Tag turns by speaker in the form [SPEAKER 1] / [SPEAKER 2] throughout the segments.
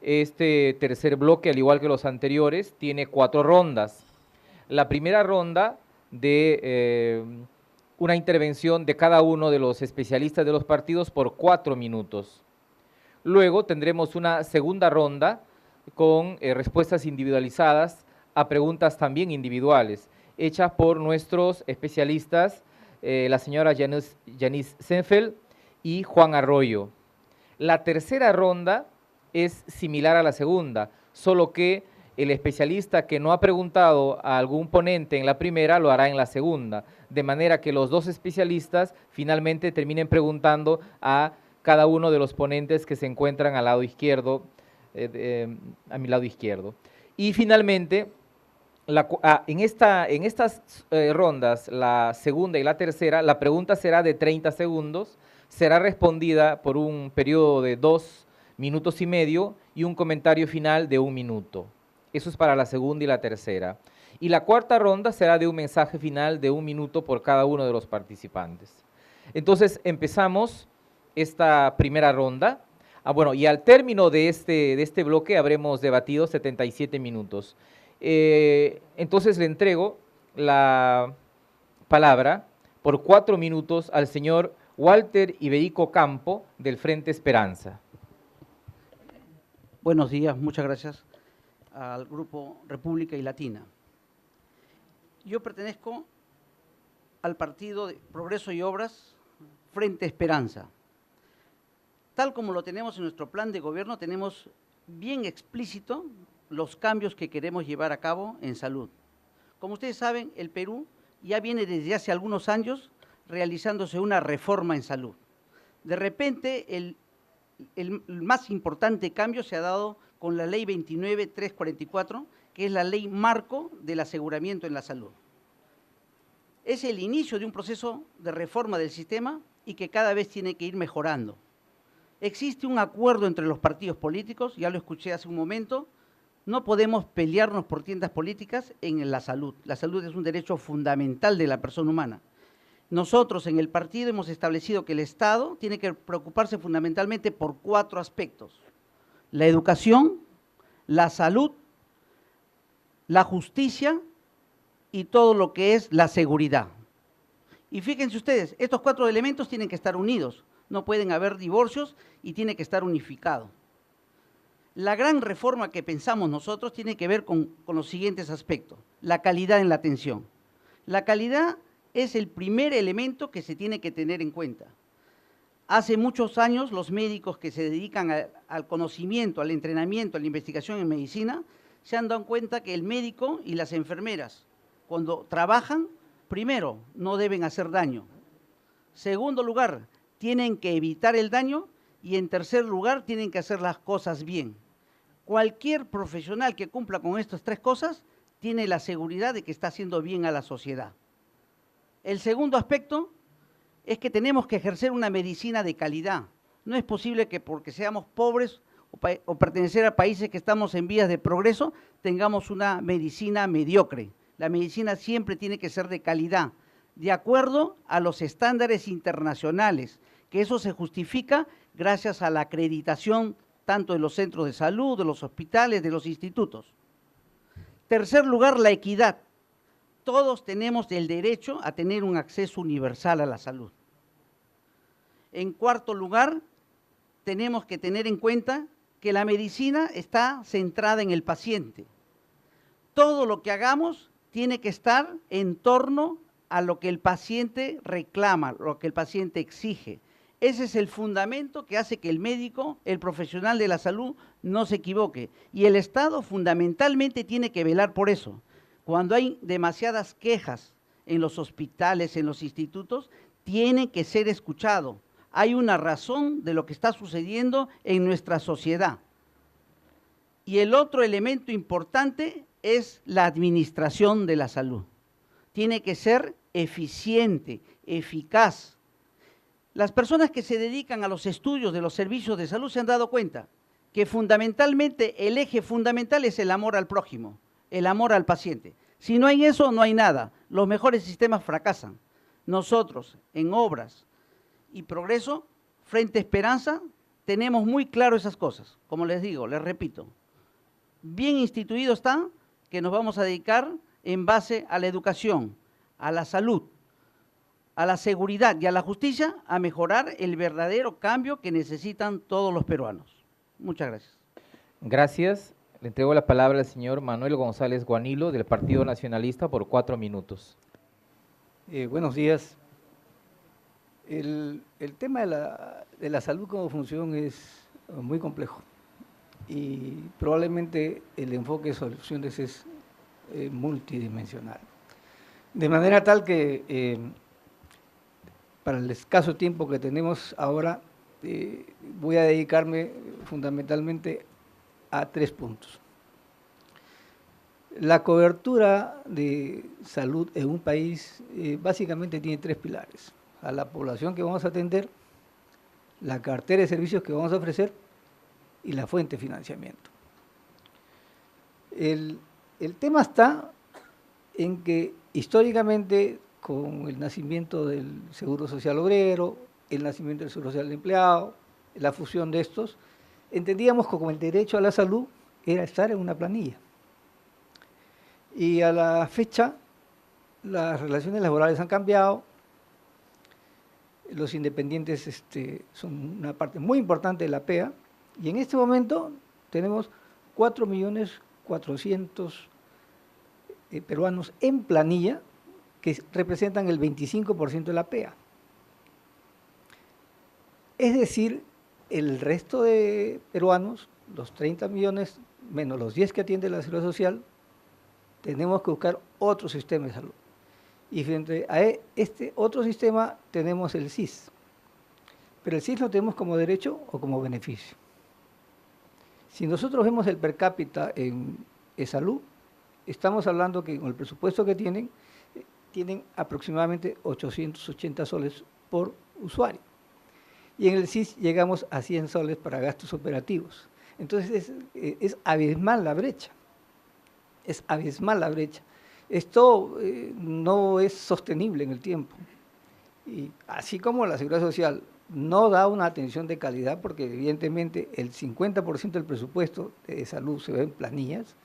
[SPEAKER 1] Este tercer bloque, al igual que los anteriores, tiene 4 rondas. La primera ronda de una intervención de cada uno de los especialistas de los partidos por 4 minutos. Luego tendremos una segunda ronda con respuestas individualizadas a preguntas también individuales, hechas por nuestros especialistas, la señora Janice Senfeld y Juan Arroyo. La tercera ronda es similar a la segunda, solo que el especialista que no ha preguntado a algún ponente en la primera lo hará en la segunda, de manera que los dos especialistas finalmente terminen preguntando a cada uno de los ponentes que se encuentran al lado izquierdo, a mi lado izquierdo. Y finalmente, en estas rondas, la segunda y la tercera, la pregunta será de 30 segundos, será respondida por un periodo de 2 minutos y medio y un comentario final de 1 minuto. Eso es para la segunda y la tercera. Y la cuarta ronda será de un mensaje final de 1 minuto por cada uno de los participantes. Entonces empezamos esta primera ronda. Bueno, y al término de este bloque habremos debatido 77 minutos. Entonces le entrego la palabra por 4 minutos al señor Walter Iberico Campo, del Frente Esperanza.
[SPEAKER 2] Buenos días, muchas gracias al Grupo República y Latina. Yo pertenezco al Partido de Progreso y Obras, Frente Esperanza. Tal como lo tenemos en nuestro plan de gobierno, tenemos bien explícito los cambios que queremos llevar a cabo en salud. Como ustedes saben, el Perú ya viene desde hace algunos años realizándose una reforma en salud. De repente, el más importante cambio se ha dado con la Ley 29.344, que es la ley marco del aseguramiento en la salud. Es el inicio de un proceso de reforma del sistema y que cada vez tiene que ir mejorando. Existe un acuerdo entre los partidos políticos, ya lo escuché hace un momento, no podemos pelearnos por tiendas políticas en la salud. La salud es un derecho fundamental de la persona humana. Nosotros en el partido hemos establecido que el Estado tiene que preocuparse fundamentalmente por 4 aspectos: la educación, la salud, la justicia y todo lo que es la seguridad. Y fíjense ustedes, estos 4 elementos tienen que estar unidos, no pueden haber divorcios y tiene que estar unificado. La gran reforma que pensamos nosotros tiene que ver con los siguientes aspectos: la calidad en la atención. La calidad es el primer elemento que se tiene que tener en cuenta. Hace muchos años los médicos que se dedican al conocimiento, al entrenamiento, a la investigación en medicina, se han dado cuenta que el médico y las enfermeras, cuando trabajan, primero, no deben hacer daño. Segundo lugar, tienen que evitar el daño y en tercer lugar, tienen que hacer las cosas bien. Cualquier profesional que cumpla con estas 3 cosas tiene la seguridad de que está haciendo bien a la sociedad. El segundo aspecto es que tenemos que ejercer una medicina de calidad. No es posible que porque seamos pobres o pertenecer a países que estamos en vías de progreso, tengamos una medicina mediocre. La medicina siempre tiene que ser de calidad, de acuerdo a los estándares internacionales, que eso se justifica gracias a la acreditación tanto de los centros de salud, de los hospitales, de los institutos. Tercer lugar, la equidad. Todos tenemos el derecho a tener un acceso universal a la salud. En cuarto lugar, tenemos que tener en cuenta que la medicina está centrada en el paciente. Todo lo que hagamos tiene que estar en torno a lo que el paciente reclama, lo que el paciente exige. Ese es el fundamento que hace que el médico, el profesional de la salud, no se equivoque. Y el Estado fundamentalmente tiene que velar por eso. Cuando hay demasiadas quejas en los hospitales, en los institutos, tiene que ser escuchado. Hay una razón de lo que está sucediendo en nuestra sociedad. Y el otro elemento importante es la administración de la salud. Tiene que ser eficiente, eficaz. Las personas que se dedican a los estudios de los servicios de salud se han dado cuenta que fundamentalmente el eje fundamental es el amor al prójimo, el amor al paciente. Si no hay eso, no hay nada. Los mejores sistemas fracasan. Nosotros, en Obras y Progreso, Frente Esperanza, tenemos muy claro esas cosas. Como les digo, les repito, bien instituido está que nos vamos a dedicar en base a la educación, a la salud, a la seguridad y a la justicia, a mejorar el verdadero cambio que necesitan todos los peruanos. Muchas gracias.
[SPEAKER 1] Gracias. Le entrego la palabra al señor Manuel González Guanilo, del Partido Nacionalista, por 4 minutos.
[SPEAKER 3] Buenos días. El tema de la salud como función es muy complejo y probablemente el enfoque de soluciones es multidimensional. De manera tal que para el escaso tiempo que tenemos ahora voy a dedicarme fundamentalmente a 3 puntos. La cobertura de salud en un país básicamente tiene 3 pilares: a la población que vamos a atender, la cartera de servicios que vamos a ofrecer y la fuente de financiamiento. El tema está en que históricamente, con el nacimiento del Seguro Social Obrero, el nacimiento del Seguro Social del Empleado, la fusión de estos, entendíamos que como el derecho a la salud era estar en una planilla. Y a la fecha, las relaciones laborales han cambiado, los independientes son una parte muy importante de la PEA, y en este momento tenemos 4.400.000 peruanos en planilla, que representan el 25% de la PEA. Es decir, el resto de peruanos, los 30 millones menos los 10 que atiende la Seguridad Social, tenemos que buscar otro sistema de salud. Y frente a este otro sistema tenemos el SIS. Pero el SIS lo tenemos como derecho o como beneficio. Si nosotros vemos el per cápita en salud, estamos hablando que con el presupuesto que tienen aproximadamente 880 soles por usuario. Y en el SIS llegamos a 100 soles para gastos operativos. Entonces es abismal la brecha. Es abismal la brecha. Esto no es sostenible en el tiempo. Y así como la Seguridad Social no da una atención de calidad, porque evidentemente el 50% del presupuesto de salud se ve en planillas,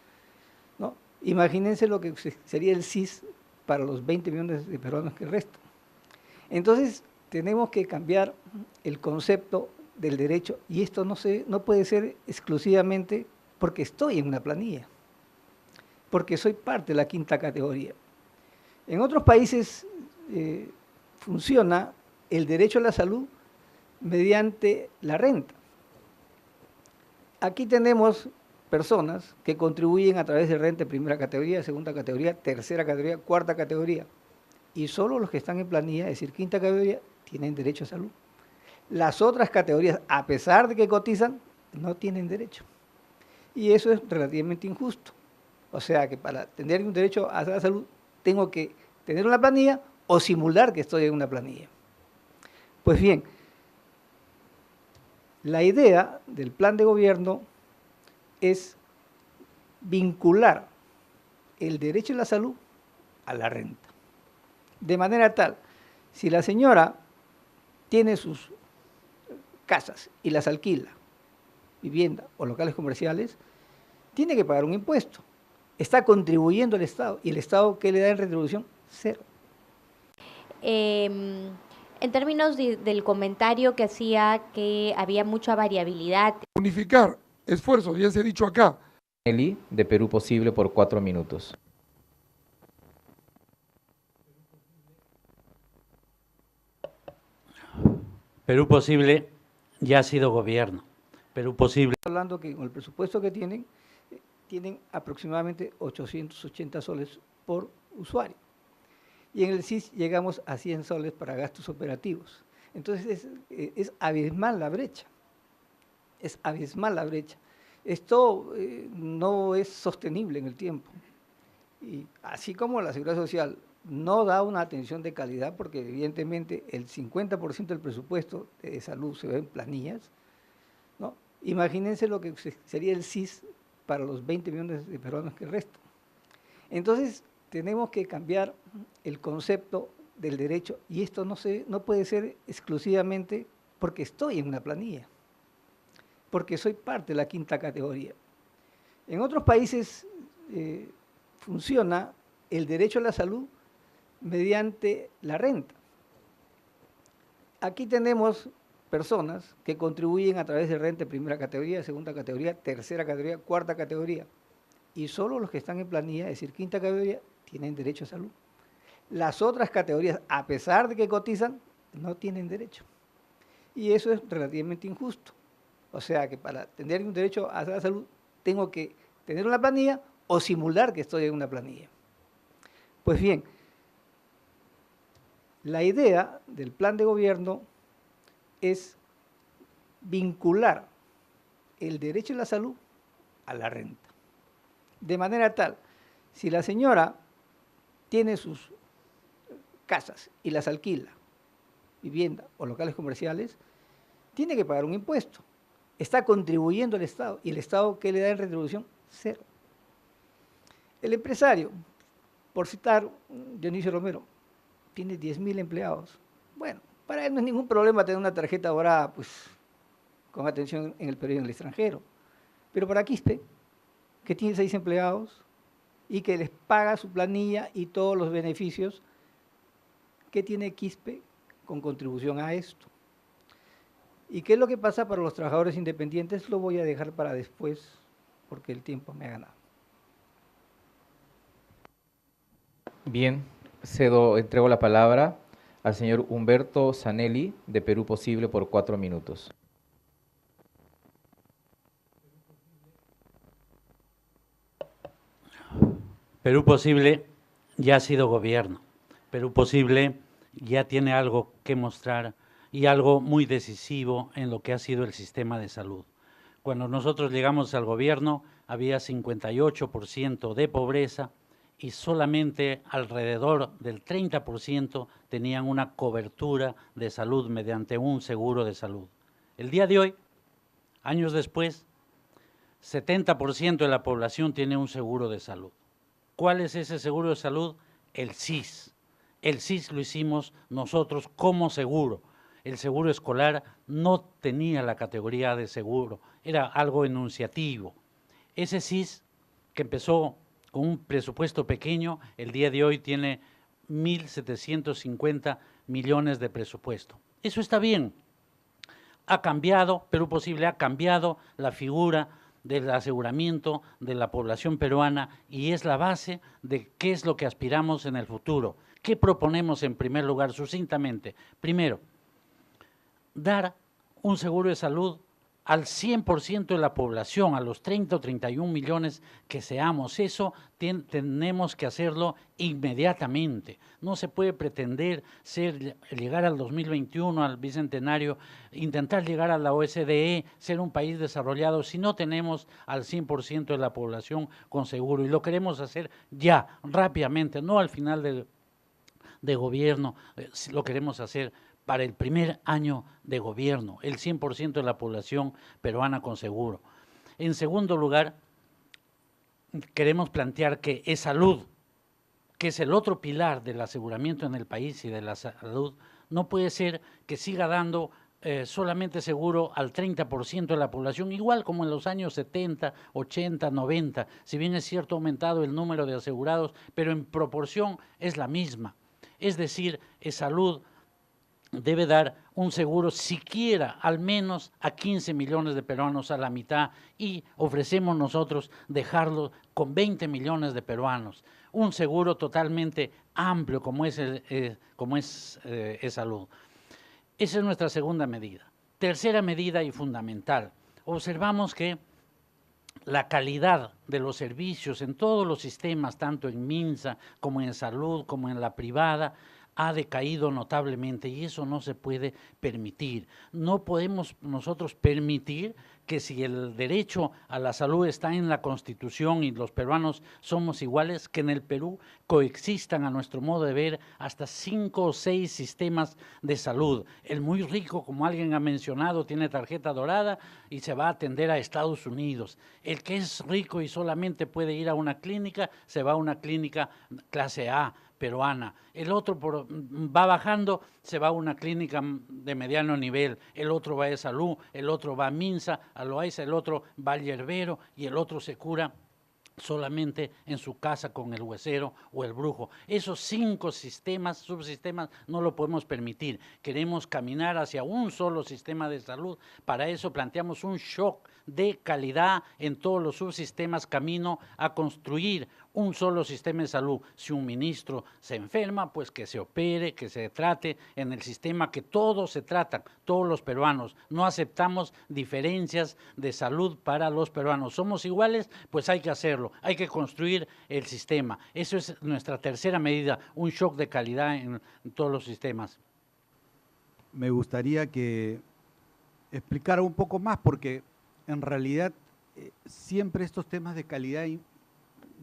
[SPEAKER 3] ¿no? Imagínense lo que sería el SIS para los 20 millones de peruanos que restan. Entonces, tenemos que cambiar el concepto del derecho, y esto no puede ser exclusivamente porque estoy en una planilla, porque soy parte de la 5ª categoría. En otros países funciona el derecho a la salud mediante la renta. Aquí tenemos personas que contribuyen a través de renta de 1ª categoría, 2ª categoría, 3ª categoría, 4ª categoría. Y solo los que están en planilla, es decir, 5ª categoría, tienen derecho a salud. Las otras categorías, a pesar de que cotizan, no tienen derecho. Y eso es relativamente injusto. O sea que para tener un derecho a la salud, tengo que tener una planilla o simular que estoy en una planilla. Pues bien, la idea del plan de gobierno es vincular el derecho a la salud a la renta. De manera tal, si la señora tiene sus casas y las alquila, vivienda o locales comerciales, tiene que pagar un impuesto. Está contribuyendo al Estado. ¿Y el Estado qué le da en retribución? 0.
[SPEAKER 4] En términos del comentario que hacía que había mucha variabilidad.
[SPEAKER 5] Unificar esfuerzos, ya se ha dicho acá.
[SPEAKER 1] Eli, de Perú Posible, por 4 minutos.
[SPEAKER 6] Perú Posible ya ha sido gobierno. Perú Posible.
[SPEAKER 3] Hablando que con el presupuesto que tienen aproximadamente 880 soles por usuario. Y en el SIS llegamos a 100 soles para gastos operativos. Entonces es abismal la brecha. Es abismal la brecha. Esto no es sostenible en el tiempo. Y así como la Seguridad Social no da una atención de calidad, porque evidentemente el 50% del presupuesto de salud se ve en planillas, ¿no? Imagínense lo que sería el SIS para los 20 millones de peruanos que restan. Entonces, tenemos que cambiar el concepto del derecho, y esto no puede ser exclusivamente porque estoy en una planilla, porque soy parte de la quinta categoría. En otros países funciona el derecho a la salud mediante la renta. Aquí tenemos personas que contribuyen a través de renta de primera categoría, segunda categoría, tercera categoría, cuarta categoría. Y solo los que están en planilla, es decir, quinta categoría, tienen derecho a salud. Las otras categorías, a pesar de que cotizan, no tienen derecho. Y eso es relativamente injusto. O sea que para tener un derecho a la salud, tengo que tener una planilla o simular que estoy en una planilla. Pues bien, la idea del plan de gobierno es vincular el derecho a la salud a la renta. De manera tal, si la señora tiene sus casas y las alquila, vivienda o locales comerciales, tiene que pagar un impuesto. Está contribuyendo al Estado. ¿Y el Estado qué le da en retribución? Cero. El empresario, por citar Dionisio Romero, tiene 10.000 empleados. Bueno, para él no es ningún problema tener una tarjeta dorada, pues, con atención en el Perú y en el extranjero. Pero para Quispe, que tiene 6 empleados y que les paga su planilla y todos los beneficios, ¿qué tiene Quispe con contribución a esto? ¿Y qué es lo que pasa para los trabajadores independientes? Lo voy a dejar para después, porque el tiempo me ha ganado.
[SPEAKER 1] Bien, entrego la palabra al señor Humberto Zanelli, de Perú Posible, por 4 minutos.
[SPEAKER 6] Perú Posible ya ha sido gobierno. Perú Posible ya tiene algo que mostrar y algo muy decisivo en lo que ha sido el sistema de salud. Cuando nosotros llegamos al gobierno había 58% de pobreza y solamente alrededor del 30% tenían una cobertura de salud mediante un seguro de salud. El día de hoy, años después, 70% de la población tiene un seguro de salud. ¿Cuál es ese seguro de salud? El SIS. El SIS lo hicimos nosotros como seguro. El seguro escolar no tenía la categoría de seguro, era algo enunciativo. Ese SIS, que empezó con un presupuesto pequeño, el día de hoy tiene 1.750 millones de presupuesto. Eso está bien. Ha cambiado, Perú Posible ha cambiado la figura del aseguramiento de la población peruana y es la base de qué es lo que aspiramos en el futuro. ¿Qué proponemos en primer lugar, sucintamente? Primero, dar un seguro de salud al 100% de la población, a los 30 o 31 millones que seamos. Eso tenemos que hacerlo inmediatamente. No se puede pretender llegar al 2021, al bicentenario, intentar llegar a la OCDE, ser un país desarrollado, si no tenemos al 100% de la población con seguro. Y lo queremos hacer ya, rápidamente, no al final de gobierno, lo queremos hacer para el primer año de gobierno, el 100% de la población peruana con seguro. En segundo lugar, queremos plantear que es salud, que es el otro pilar del aseguramiento en el país y de la salud, no puede ser que siga dando solamente seguro al 30% de la población, igual como en los años 70, 80, 90, si bien es cierto ha aumentado el número de asegurados, pero en proporción es la misma. Es decir, es salud, debe dar un seguro siquiera al menos a 15 millones de peruanos, a la mitad, y ofrecemos nosotros dejarlo con 20 millones de peruanos. Un seguro totalmente amplio como es salud. Esa es nuestra segunda medida. Tercera medida y fundamental. Observamos que la calidad de los servicios en todos los sistemas, tanto en MINSA como en salud, como en la privada, ha decaído notablemente y eso no se puede permitir. No podemos nosotros permitir que si el derecho a la salud está en la Constitución y los peruanos somos iguales, que en el Perú coexistan, a nuestro modo de ver, hasta 5 o 6 sistemas de salud. El muy rico, como alguien ha mencionado, tiene tarjeta dorada y se va a atender a Estados Unidos. El que es rico y solamente puede ir a una clínica, se va a una clínica clase A. peruana. El otro va bajando, se va a una clínica de mediano nivel, el otro va a salud, el otro va a Minsa, a Loaiza, el otro va al Yerbero y el otro se cura solamente en su casa con el huesero o el brujo. Esos 5 sistemas, subsistemas, no lo podemos permitir. Queremos caminar hacia un solo sistema de salud. Para eso planteamos un shock de calidad en todos los subsistemas, camino a construir un solo sistema de salud. Si un ministro se enferma, pues que se opere, que se trate en el sistema que todos se tratan, todos los peruanos. No aceptamos diferencias de salud para los peruanos. Somos iguales, pues hay que hacerlo, hay que construir el sistema. Eso es nuestra tercera medida, un shock de calidad en todos los sistemas.
[SPEAKER 7] Me gustaría que explicara un poco más, porque en realidad siempre estos temas de calidad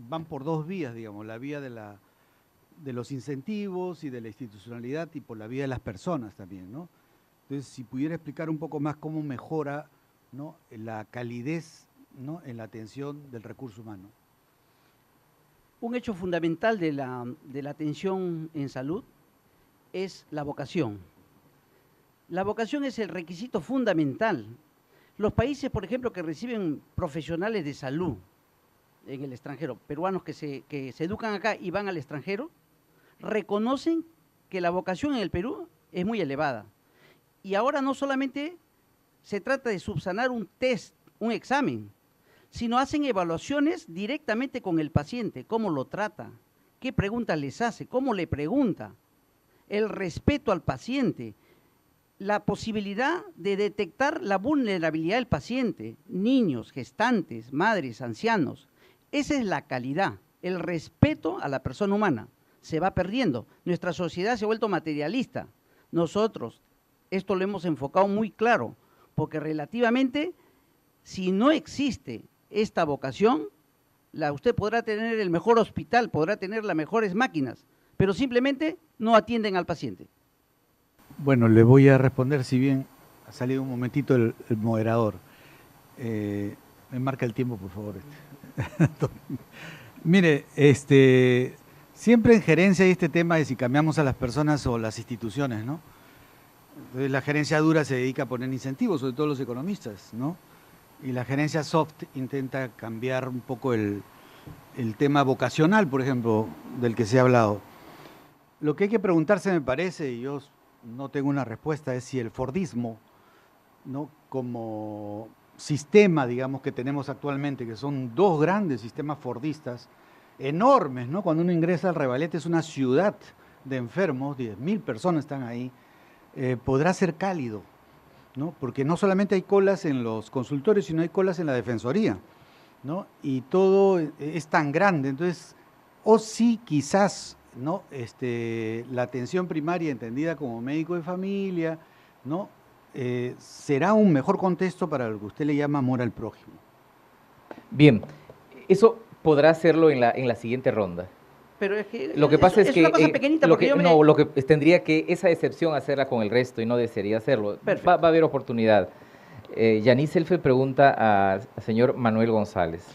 [SPEAKER 7] van por 2 vías, digamos, la vía de los incentivos y de la institucionalidad y por la vía de las personas también, ¿no? Entonces, si pudiera explicar un poco más cómo mejora, ¿no?, la calidez, ¿no?, en la atención del recurso humano.
[SPEAKER 2] Un hecho fundamental de la atención en salud es la vocación. La vocación es el requisito fundamental. Los países, por ejemplo, que reciben profesionales de salud en el extranjero, peruanos que se educan acá y van al extranjero, reconocen que la vocación en el Perú es muy elevada. Y ahora no solamente se trata de subsanar un test, un examen, sino hacen evaluaciones directamente con el paciente, cómo lo trata, qué preguntas les hace, cómo le pregunta, el respeto al paciente, la posibilidad de detectar la vulnerabilidad del paciente, niños, gestantes, madres, ancianos. Esa es la calidad, el respeto a la persona humana. Se va perdiendo. Nuestra sociedad se ha vuelto materialista. Nosotros, esto lo hemos enfocado muy claro, porque relativamente, si no existe esta vocación, usted podrá tener el mejor hospital, podrá tener las mejores máquinas, pero simplemente no atienden al paciente.
[SPEAKER 7] Bueno, le voy a responder, si bien ha salido un momentito el moderador. Me marca el tiempo, por favor. Mire, siempre en gerencia hay este tema de si cambiamos a las personas o las instituciones, ¿no? Entonces, la gerencia dura se dedica a poner incentivos, sobre todo los economistas, ¿no? Y la gerencia soft intenta cambiar un poco el tema vocacional, por ejemplo, del que se ha hablado. Lo que hay que preguntarse, me parece, y yo no tengo una respuesta, es si el Fordismo, ¿no?, como sistema, digamos, que tenemos actualmente, que son 2 grandes sistemas fordistas, enormes, ¿no? Cuando uno ingresa al Revalete es una ciudad de enfermos, 10.000 personas están ahí, podrá ser cálido, ¿no? Porque no solamente hay colas en los consultorios, sino hay colas en la defensoría, ¿no? Y todo es tan grande, entonces, o sí, quizás, ¿no?, la atención primaria entendida como médico de familia, ¿no?, será un mejor contexto para lo que usted le llama amor al prójimo.
[SPEAKER 1] Bien, eso podrá hacerlo en la siguiente ronda.
[SPEAKER 2] Pero es que
[SPEAKER 1] Lo que pasa es que
[SPEAKER 2] una cosa pequeñita, porque
[SPEAKER 1] lo que tendría que esa excepción hacerla con el resto y no desearía hacerlo. Va a haber oportunidad. Yanis Elfe pregunta al señor Manuel González.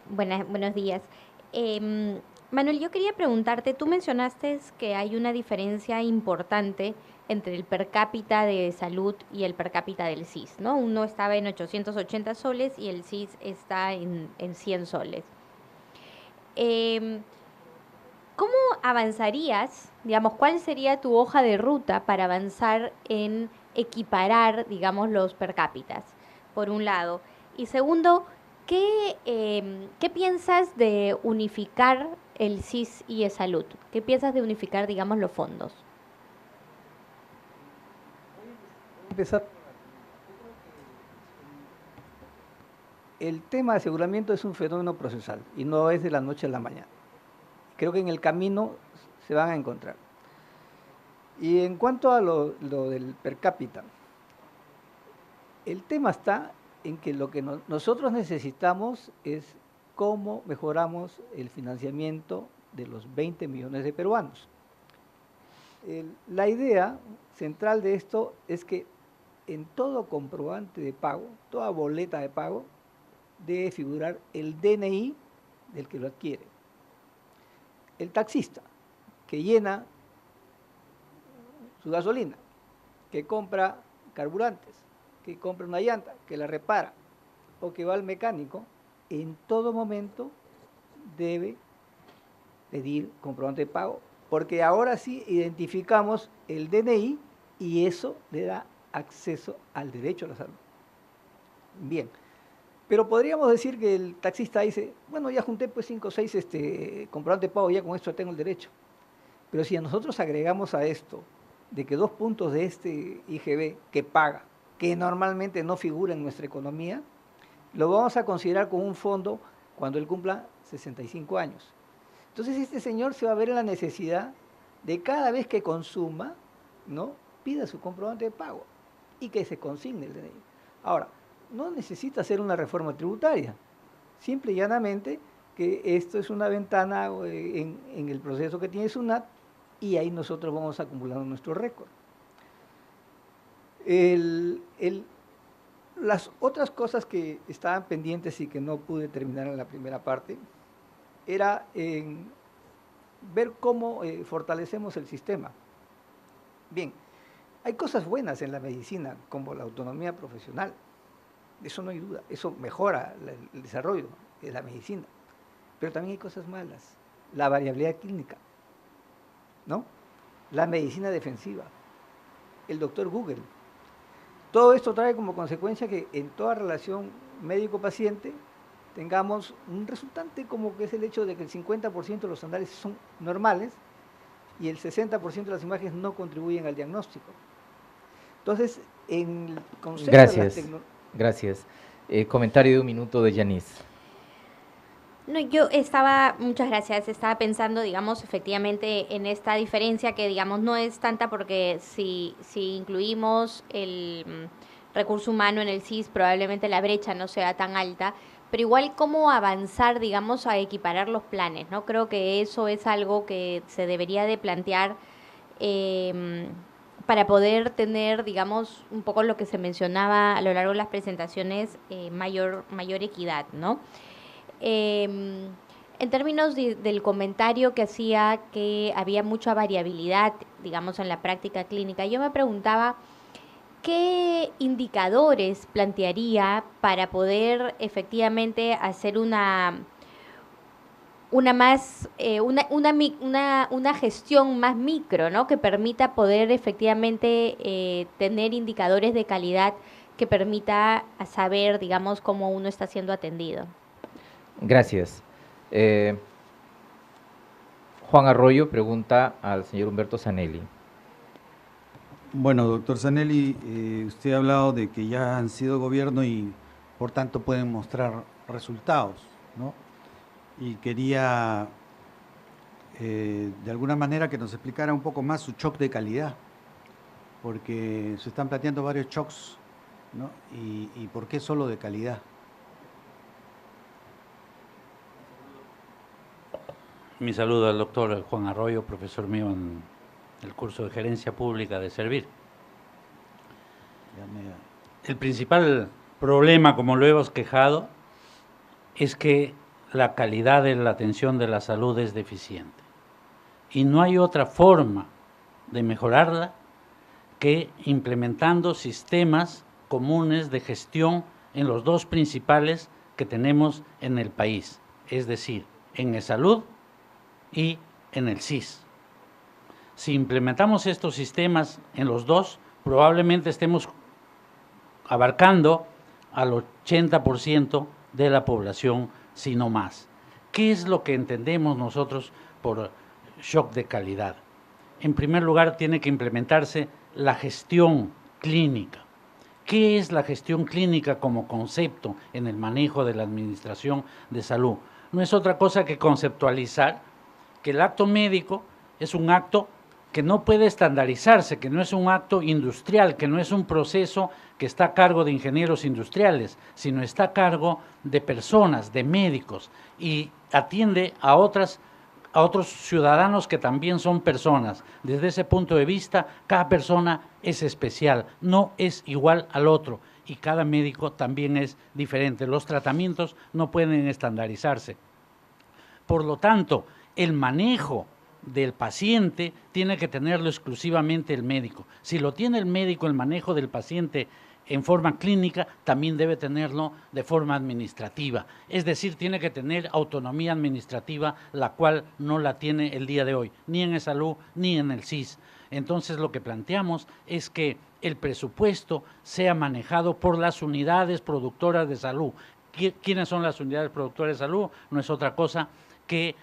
[SPEAKER 4] Buenos días. Manuel, yo quería preguntarte, tú mencionaste que hay una diferencia importante entre el per cápita de salud y el per cápita del CIS, ¿no? Uno estaba en 880 soles y el CIS está en 100 soles. ¿Cómo avanzarías, digamos, cuál sería tu hoja de ruta para avanzar en equiparar, digamos, los per cápitas, por un lado? Y segundo, ¿qué piensas de unificar el CIS y eSalud? ¿Qué piensas de unificar, digamos, los fondos?
[SPEAKER 3] Empezar. El tema de aseguramiento es un fenómeno procesal y no es de la noche a la mañana. Creo que en el camino se van a encontrar. Y en cuanto a lo del per cápita, el tema está en que lo que nosotros necesitamos es cómo mejoramos el financiamiento de los 20 millones de peruanos. La idea central de esto es que en todo comprobante de pago, toda boleta de pago, debe figurar el DNI del que lo adquiere. El taxista que llena su gasolina, que compra carburantes, que compra una llanta, que la repara o que va al mecánico, en todo momento debe pedir comprobante de pago, porque ahora sí identificamos el DNI y eso le da acceso al derecho a la salud. Bien, pero podríamos decir que el taxista dice, bueno, ya junté pues 5 o 6 comprobantes de pago, ya con esto tengo el derecho. Pero si a nosotros agregamos a esto de que 2 puntos de este IGB que paga, que normalmente no figura en nuestra economía, lo vamos a considerar como un fondo cuando él cumpla 65 años. Entonces este señor se va a ver en la necesidad de cada vez que consuma, ¿no?, pida su comprobante de pago y que se consigne el DNI. Ahora, no necesita hacer una reforma tributaria, simple y llanamente que esto es una ventana en el proceso que tiene SUNAT y ahí nosotros vamos acumulando nuestro récord. Las otras cosas que estaban pendientes y que no pude terminar en la primera parte era ver cómo fortalecemos el sistema. Bien, hay cosas buenas en la medicina, como la autonomía profesional, de eso no hay duda, eso mejora el desarrollo de la medicina, pero también hay cosas malas, la variabilidad clínica, ¿no?, la medicina defensiva, el doctor Google. Todo esto trae como consecuencia que en toda relación médico-paciente tengamos un resultante como que es el hecho de que el 50% de los análisis son normales y el 60% de las imágenes no contribuyen al diagnóstico. Entonces, en el concepto
[SPEAKER 1] Gracias,
[SPEAKER 3] de las tecnologías...
[SPEAKER 1] gracias. Comentario de 1 minuto de Yanis.
[SPEAKER 4] No, muchas gracias, estaba pensando, digamos, efectivamente en esta diferencia que, digamos, no es tanta porque si incluimos el recurso humano en el SIS, probablemente la brecha no sea tan alta, pero igual cómo avanzar, digamos, a equiparar los planes, ¿no? Creo que eso es algo que se debería de plantear para poder tener, digamos, un poco lo que se mencionaba a lo largo de las presentaciones, mayor equidad, ¿no? En términos del comentario que hacía que había mucha variabilidad, digamos, en la práctica clínica, yo me preguntaba qué indicadores plantearía para poder efectivamente hacer una gestión más micro, ¿no?, que permita poder efectivamente tener indicadores de calidad que permita saber, digamos, cómo uno está siendo atendido.
[SPEAKER 1] Gracias. Juan Arroyo pregunta al señor Humberto Zanelli.
[SPEAKER 7] Bueno, doctor Zanelli, usted ha hablado de que ya han sido gobierno y por tanto pueden mostrar resultados, ¿no? Y quería de alguna manera que nos explicara un poco más su shock de calidad, porque se están planteando varios shocks, ¿no? Y ¿por qué solo de calidad?
[SPEAKER 6] Mi saludo al doctor Juan Arroyo, profesor mío en el curso de Gerencia Pública de Servir. El principal problema, como lo hemos quejado, es que la calidad de la atención de la salud es deficiente. Y no hay otra forma de mejorarla que implementando sistemas comunes de gestión en los 2 principales que tenemos en el país, es decir, en el salud y en el SIS. Si implementamos estos sistemas en los 2, probablemente estemos abarcando al 80% de la población, si no más. ¿Qué es lo que entendemos nosotros por shock de calidad? En primer lugar, tiene que implementarse la gestión clínica. ¿Qué es la gestión clínica como concepto en el manejo de la administración de salud? No es otra cosa que conceptualizar que el acto médico es un acto que no puede estandarizarse, que no es un acto industrial, que no es un proceso que está a cargo de ingenieros industriales, sino está a cargo de personas, de médicos, y atiende a otros ciudadanos que también son personas. Desde ese punto de vista, cada persona es especial, no es igual al otro, y cada médico también es diferente. Los tratamientos no pueden estandarizarse. Por lo tanto, el manejo del paciente tiene que tenerlo exclusivamente el médico. Si lo tiene el médico, el manejo del paciente en forma clínica, también debe tenerlo de forma administrativa. Es decir, tiene que tener autonomía administrativa, la cual no la tiene el día de hoy, ni en el salud ni en el SIS. Entonces, lo que planteamos es que el presupuesto sea manejado por las unidades productoras de salud. ¿Quiénes son las unidades productoras de salud? No es otra cosa que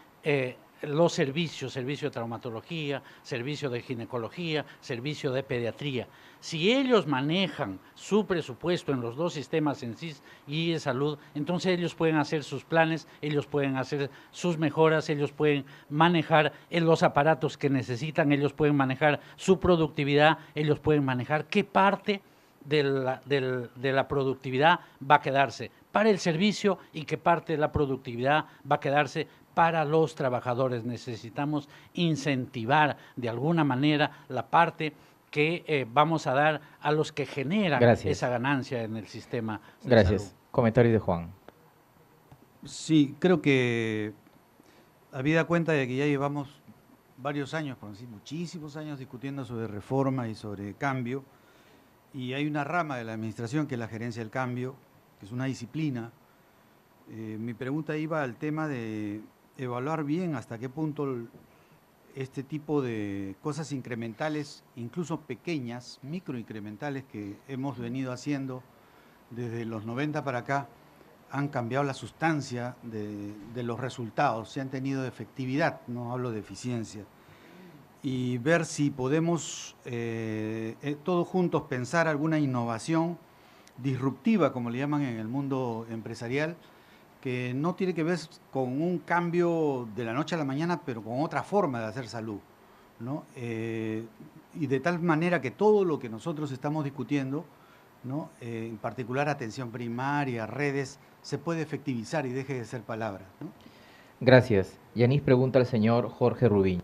[SPEAKER 6] los servicios, servicio de traumatología, servicio de ginecología, servicio de pediatría. Si ellos manejan su presupuesto en los dos sistemas, en SIS y en salud, entonces ellos pueden hacer sus planes, ellos pueden hacer sus mejoras, ellos pueden manejar los aparatos que necesitan, ellos pueden manejar su productividad, ellos pueden manejar qué parte de la productividad va a quedarse para el servicio y qué parte de la productividad va a quedarse para los trabajadores. Necesitamos incentivar de alguna manera la parte que vamos a dar a los que generan esa ganancia en el sistema de
[SPEAKER 1] Gracias.
[SPEAKER 6] salud.
[SPEAKER 1] Comentario de Juan.
[SPEAKER 7] Sí, creo que habida cuenta de que ya llevamos varios años, por decir muchísimos años, discutiendo sobre reforma y sobre cambio, y hay una rama de la administración que es la gerencia del cambio, que es una disciplina. Mi pregunta iba al tema de evaluar bien hasta qué punto este tipo de cosas incrementales, incluso pequeñas, microincrementales que hemos venido haciendo desde los 90 para acá, han cambiado la sustancia de los resultados, se han tenido efectividad, no hablo de eficiencia. Y ver si podemos todos juntos pensar alguna innovación disruptiva, como le llaman en el mundo empresarial, que no tiene que ver con un cambio de la noche a la mañana, pero con otra forma de hacer salud, ¿no? Y de tal manera que todo lo que nosotros estamos discutiendo, ¿no? En particular atención primaria, redes, se puede efectivizar y deje de ser palabra, ¿no?
[SPEAKER 1] Gracias. Yanis pregunta al señor Jorge Rubín.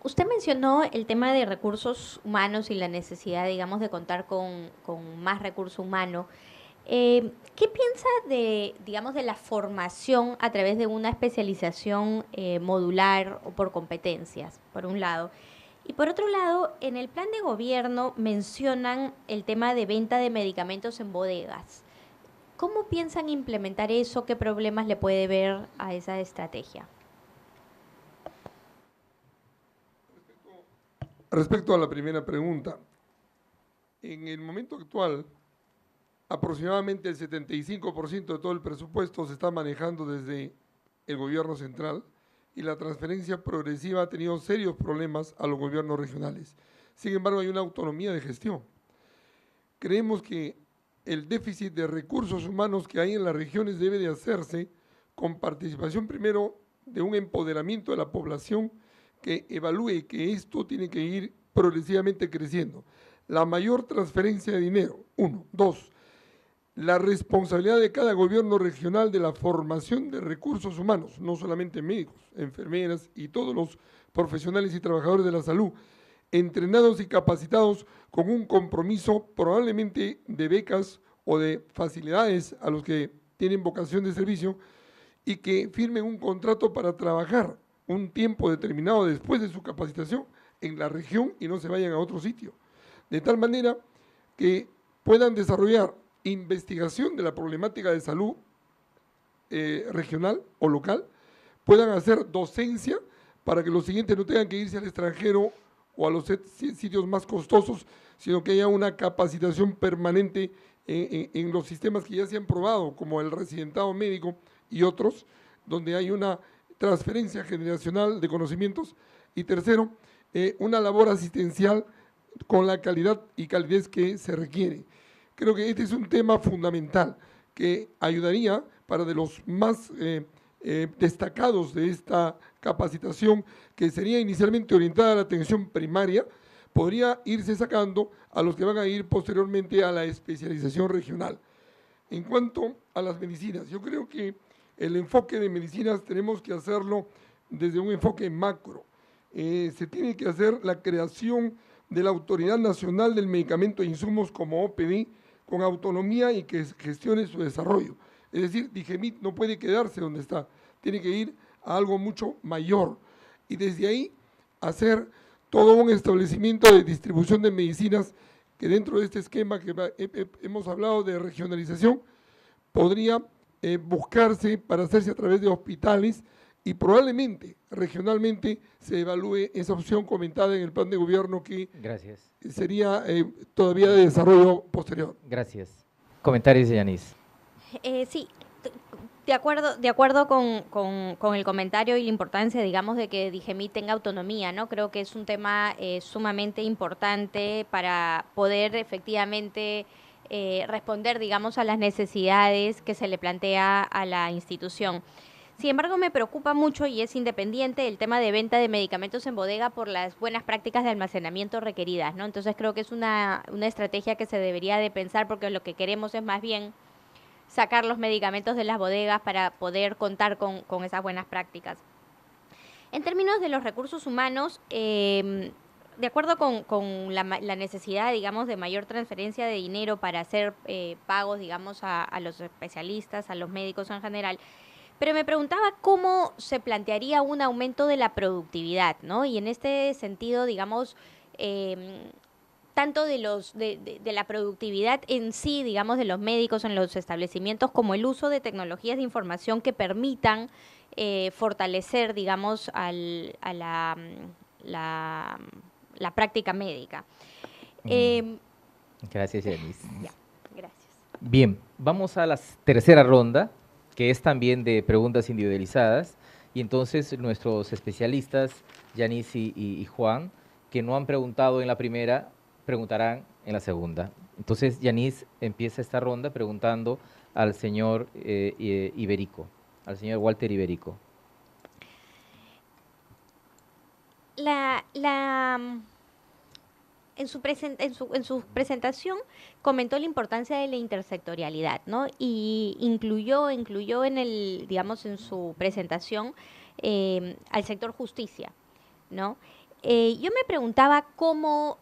[SPEAKER 4] Usted mencionó el tema de recursos humanos y la necesidad, digamos, de contar con más recurso humano. ¿Qué piensa de, digamos, de la formación a través de una especialización modular o por competencias, por un lado? Y por otro lado, en el plan de gobierno mencionan el tema de venta de medicamentos en bodegas. ¿Cómo piensan implementar eso? ¿Qué problemas le puede ver a esa estrategia?
[SPEAKER 5] Respecto a la primera pregunta, en el momento actual, aproximadamente el 75% de todo el presupuesto se está manejando desde el gobierno central y la transferencia progresiva ha tenido serios problemas a los gobiernos regionales. Sin embargo, hay una autonomía de gestión. Creemos que el déficit de recursos humanos que hay en las regiones debe de hacerse con participación primero de un empoderamiento de la población que evalúe que esto tiene que ir progresivamente creciendo. La mayor transferencia de dinero, 1. 2. La responsabilidad de cada gobierno regional de la formación de recursos humanos, no solamente médicos, enfermeras y todos los profesionales y trabajadores de la salud, entrenados y capacitados con un compromiso probablemente de becas o de facilidades a los que tienen vocación de servicio y que firmen un contrato para trabajar un tiempo determinado después de su capacitación en la región y no se vayan a otro sitio. De tal manera que puedan desarrollar investigación de la problemática de salud regional o local, puedan hacer docencia para que los siguientes no tengan que irse al extranjero o a los sitios más costosos, sino que haya una capacitación permanente en los sistemas que ya se han probado, como el residentado médico y otros, donde hay una transferencia generacional de conocimientos. Y tercero, una labor asistencial con la calidad y calidez que se requiere. Creo que este es un tema fundamental que ayudaría para de los más destacados de esta capacitación, que sería inicialmente orientada a la atención primaria, podría irse sacando a los que van a ir posteriormente a la especialización regional. En cuanto a las medicinas, yo creo que el enfoque de medicinas tenemos que hacerlo desde un enfoque macro. Se tiene que hacer la creación de la Autoridad Nacional del Medicamento e Insumos como OPD, con autonomía y que gestione su desarrollo. Es decir, Digemit no puede quedarse donde está, tiene que ir a algo mucho mayor. y desde ahí hacer todo un establecimiento de distribución de medicinas que dentro de este esquema que hemos hablado de regionalización podría buscarse para hacerse a través de hospitales y probablemente regionalmente se evalúe esa opción comentada en el plan de gobierno que
[SPEAKER 1] Gracias.
[SPEAKER 5] sería todavía de desarrollo posterior.
[SPEAKER 1] Gracias. Comentarios de Yanis.
[SPEAKER 4] Sí, de acuerdo con el comentario y la importancia, digamos, de que Digemit tenga autonomía, ¿no? Creo que es un tema sumamente importante para poder efectivamente responder, digamos, a las necesidades que se le plantea a la institución. Sin embargo, me preocupa mucho y es independiente el tema de venta de medicamentos en bodega por las buenas prácticas de almacenamiento requeridas, ¿no? Entonces creo que es una estrategia que se debería de pensar porque lo que queremos es más bien sacar los medicamentos de las bodegas para poder contar con esas buenas prácticas. En términos de los recursos humanos, de acuerdo con la necesidad, digamos, de mayor transferencia de dinero para hacer pagos, digamos, a los especialistas, a los médicos en general, pero me preguntaba cómo se plantearía un aumento de la productividad, ¿no? Y en este sentido, digamos, tanto de la productividad en sí, digamos, de los médicos en los establecimientos, como el uso de tecnologías de información que permitan fortalecer, digamos, a la práctica médica.
[SPEAKER 1] Gracias, Yanis.
[SPEAKER 4] Ya, gracias.
[SPEAKER 1] Bien, vamos a la tercera ronda, que es también de preguntas individualizadas, y entonces nuestros especialistas, Yanis y Juan, que no han preguntado en la primera, preguntarán en la segunda. Entonces, Yanis empieza esta ronda preguntando al señor Iberico, al señor Walter Iberico.
[SPEAKER 4] En su presentación comentó la importancia de la intersectorialidad, ¿no? Y incluyó en el, digamos, en su presentación al sector justicia, ¿no? Yo me preguntaba cómo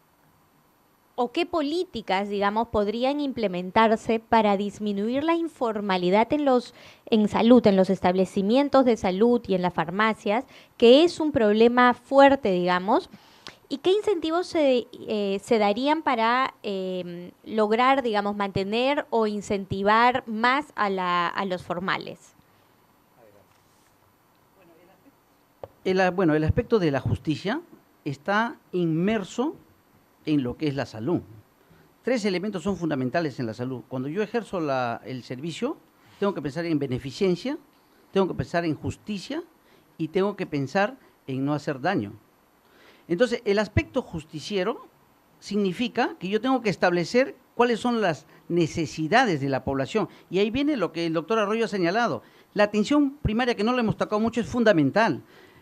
[SPEAKER 4] o qué políticas, digamos, podrían implementarse para disminuir la informalidad en salud, en los establecimientos de salud y en las farmacias, que es un problema fuerte, digamos. ¿Y qué incentivos se darían para lograr, digamos, mantener o incentivar más a los formales?
[SPEAKER 2] El aspecto de la justicia está inmerso en lo que es la salud. 3 elementos son fundamentales en la salud. Cuando yo ejerzo el servicio, tengo que pensar en beneficencia, tengo que pensar en justicia y tengo que pensar en no hacer daño. Entonces, el aspecto justiciero significa que yo tengo que establecer cuáles son las necesidades de la población. Y ahí viene lo que el doctor Arroyo ha señalado. La atención primaria, que no le hemos tocado mucho, es fundamental.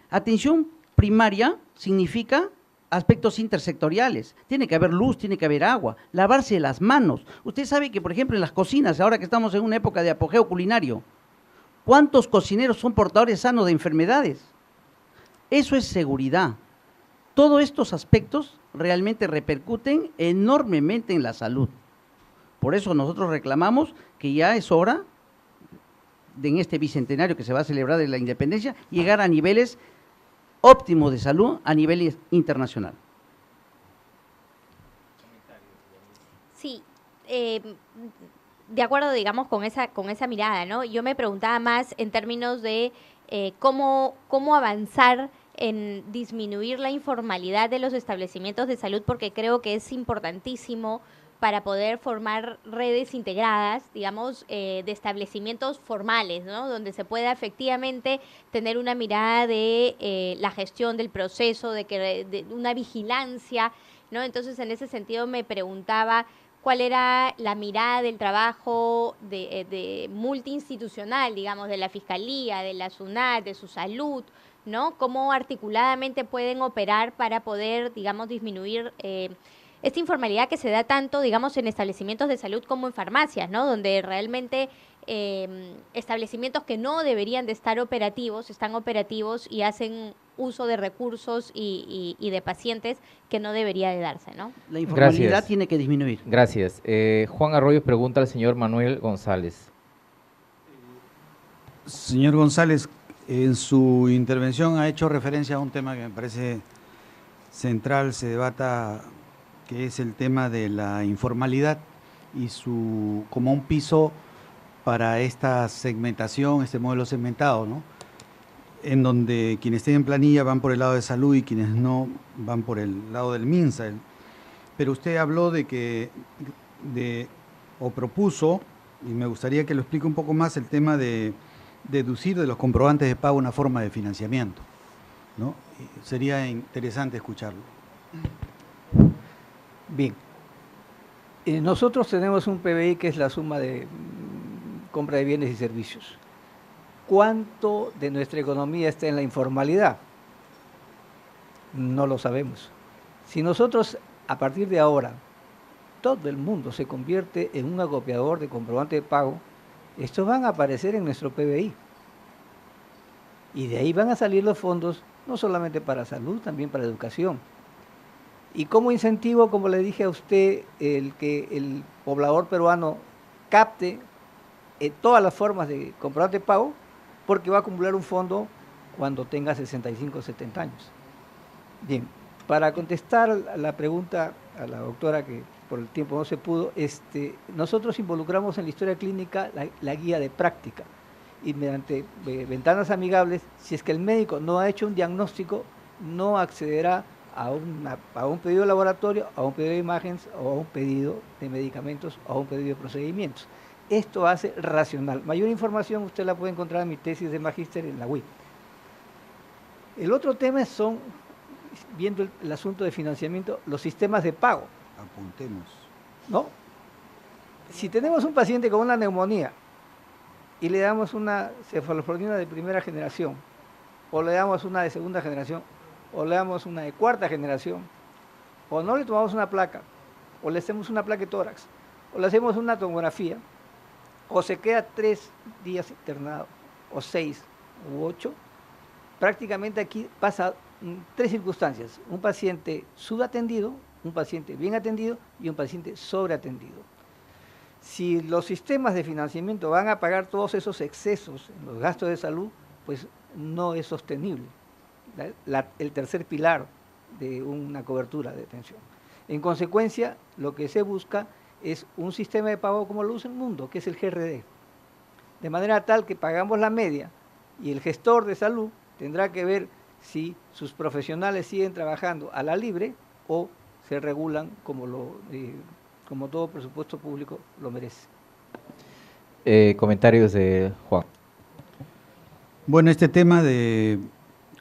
[SPEAKER 2] Atención primaria significa aspectos intersectoriales. Tiene que haber luz, tiene que haber agua, lavarse las manos. Usted sabe que, por ejemplo, en las cocinas, ahora que estamos en una época de apogeo culinario, ¿cuántos cocineros son portadores sanos de enfermedades? Eso es seguridad. Todos estos aspectos realmente repercuten enormemente en la salud. Por eso nosotros reclamamos que ya es hora, en este bicentenario que se va a celebrar de la independencia, llegar a niveles óptimos de salud a nivel internacional.
[SPEAKER 4] Sí, de acuerdo, digamos, con esa mirada, ¿no? Yo me preguntaba más en términos de cómo avanzar en disminuir la informalidad de los establecimientos de salud, porque creo que es importantísimo para poder formar redes integradas, digamos, de establecimientos formales, ¿no? Donde se pueda efectivamente tener una mirada de la gestión del proceso, de una vigilancia, ¿no? Entonces, en ese sentido me preguntaba cuál era la mirada del trabajo de multiinstitucional, digamos, de la Fiscalía, de la SUNAT, de su salud, ¿no? Cómo articuladamente pueden operar para poder, digamos, disminuir esta informalidad que se da tanto, digamos, en establecimientos de salud como en farmacias, ¿no? Donde realmente establecimientos que no deberían de estar operativos, están operativos y hacen uso de recursos y de pacientes que no debería de darse, ¿no?
[SPEAKER 2] La informalidad
[SPEAKER 1] Gracias.
[SPEAKER 2] tiene que disminuir.
[SPEAKER 1] Gracias. Juan Arroyo pregunta al señor Manuel González.
[SPEAKER 7] Señor González, En su intervención ha hecho referencia a un tema que me parece central, se debata, que es el tema de la informalidad y su como un piso para esta segmentación, este modelo segmentado, ¿no? En donde quienes tienen planilla van por el lado de salud y quienes no van por el lado del MINSA. Pero usted habló o propuso, y me gustaría que lo explique un poco más, el tema de deducir de los comprobantes de pago una forma de financiamiento, ¿no? Sería interesante escucharlo.
[SPEAKER 3] Bien. Nosotros tenemos un PBI que es la suma de compra de bienes y servicios. ¿Cuánto de nuestra economía está en la informalidad? No lo sabemos. Si nosotros, a partir de ahora, todo el mundo se convierte en un acopiador de comprobante de pago, estos van a aparecer en nuestro PBI. Y de ahí van a salir los fondos, no solamente para salud, también para educación. Y como incentivo, como le dije a usted, el que el poblador peruano capte todas las formas de comprobante de pago, porque va a acumular un fondo cuando tenga 65 o 70 años. Bien, para contestar la pregunta a la doctora, que por el tiempo no se pudo, nosotros involucramos en la historia clínica la guía de práctica, y mediante ventanas amigables, si es que el médico no ha hecho un diagnóstico, no accederá a un pedido de laboratorio, a un pedido de imágenes, o a un pedido de medicamentos, o a un pedido de procedimientos. Esto hace racional. Mayor información usted la puede encontrar en mi tesis de magíster en la UIP. El otro tema son, viendo el asunto de financiamiento, los sistemas de pago.
[SPEAKER 7] Apuntemos.
[SPEAKER 3] ¿No? Si tenemos un paciente con una neumonía y le damos una cefalofronina de primera generación, o le damos una de segunda generación, o le damos una de cuarta generación, o no le tomamos una placa, o le hacemos una placa de tórax, o le hacemos una tomografía, o se queda 3 días internado, o 6 u 8, prácticamente aquí pasa 3 circunstancias: un paciente subatendido, un paciente bien atendido y un paciente sobreatendido. Si los sistemas de financiamiento van a pagar todos esos excesos en los gastos de salud, pues no es sostenible el tercer pilar de una cobertura de atención. En consecuencia, lo que se busca es un sistema de pago como lo usa el mundo, que es el GRD, de manera tal que pagamos la media y el gestor de salud tendrá que ver si sus profesionales siguen trabajando a la libre o se regulan como todo presupuesto público lo merece.
[SPEAKER 1] Comentarios de Juan.
[SPEAKER 7] Bueno, este tema de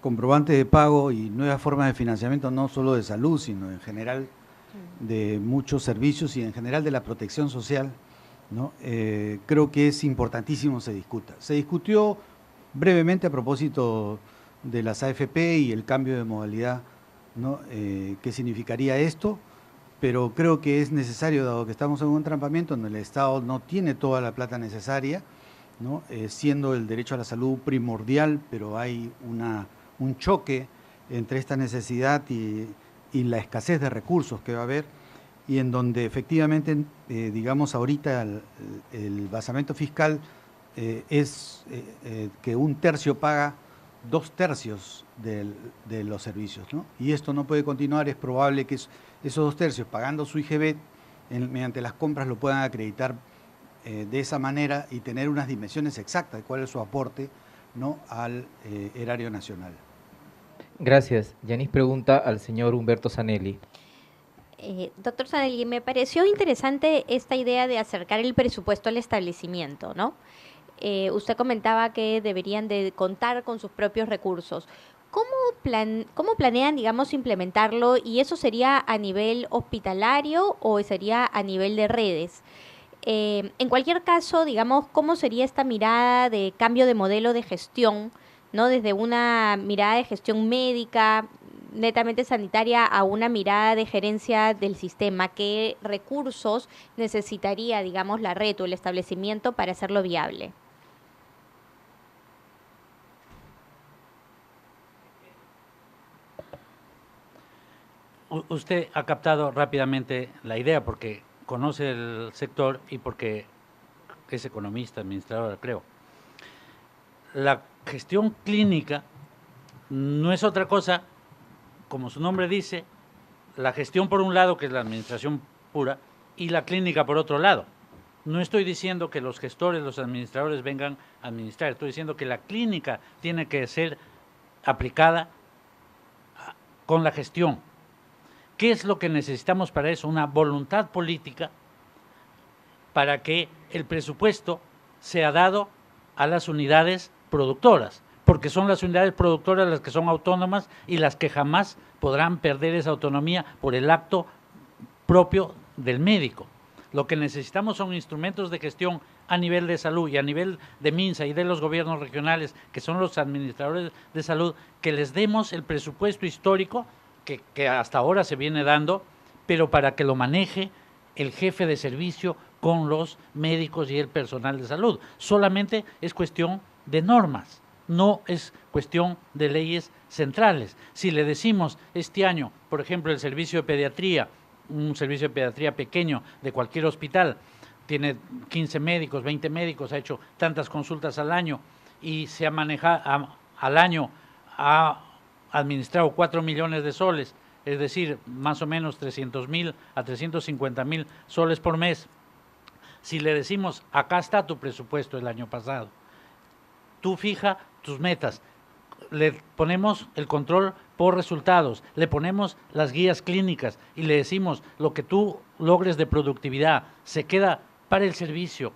[SPEAKER 7] comprobantes de pago y nuevas formas de financiamiento, no solo de salud, sino en general de muchos servicios y en general de la protección social, ¿no? Creo que es importantísimo se discuta. Se discutió brevemente a propósito de las AFP y el cambio de modalidad, ¿no? ¿Qué significaría esto? Pero creo que es necesario, dado que estamos en un entrampamiento donde el Estado no tiene toda la plata necesaria, ¿no? Siendo el derecho a la salud primordial, pero hay un choque entre esta necesidad y la escasez de recursos que va a haber, y en donde efectivamente, digamos, ahorita el basamento fiscal es que 1/3 paga 2/3 de los servicios, ¿no? Y esto no puede continuar. Es probable que esos 2/3, pagando su IGB, mediante las compras lo puedan acreditar de esa manera y tener unas dimensiones exactas de cuál es su aporte, ¿no?, al erario nacional.
[SPEAKER 1] Gracias. Yanis pregunta al señor Humberto Zanelli.
[SPEAKER 4] Doctor Zanelli, me pareció interesante esta idea de acercar el presupuesto al establecimiento, ¿no? Usted comentaba que deberían de contar con sus propios recursos. ¿Cómo planean, digamos, implementarlo? ¿Y eso sería a nivel hospitalario o sería a nivel de redes? En cualquier caso, digamos, ¿cómo sería esta mirada de cambio de modelo de gestión, ¿no? Desde una mirada de gestión médica, netamente sanitaria, a una mirada de gerencia del sistema? ¿Qué recursos necesitaría, digamos, la red o el establecimiento para hacerlo viable?
[SPEAKER 6] Usted ha captado rápidamente la idea porque conoce el sector y porque es economista, administrador, creo. La gestión clínica no es otra cosa, como su nombre dice, la gestión por un lado, que es la administración pura, y la clínica por otro lado. No estoy diciendo que los gestores, los administradores vengan a administrar, estoy diciendo que la clínica tiene que ser aplicada con la gestión. ¿Qué es lo que necesitamos para eso? Una voluntad política para que el presupuesto sea dado a las unidades productoras, porque son las unidades productoras las que son autónomas y las que jamás podrán perder esa autonomía por el acto propio del médico. Lo que necesitamos son instrumentos de gestión a nivel de salud y a nivel de MINSA y de los gobiernos regionales, que son los administradores de salud, que les demos el presupuesto histórico que hasta ahora se viene dando, pero para que lo maneje el jefe de servicio con los médicos y el personal de salud. Solamente es cuestión de normas, no es cuestión de leyes centrales. Si le decimos este año, por ejemplo, el servicio de pediatría, un servicio de pediatría pequeño de cualquier hospital, tiene 15 médicos, 20 médicos, ha hecho tantas consultas al año y se ha manejado, al año ha administrado 4 millones de soles, es decir, más o menos 300.000 a 350.000 soles por mes. Si le decimos, acá está tu presupuesto el año pasado, tú fija tus metas, le ponemos el control por resultados, le ponemos las guías clínicas y le decimos lo que tú logres de productividad se queda para el servicio,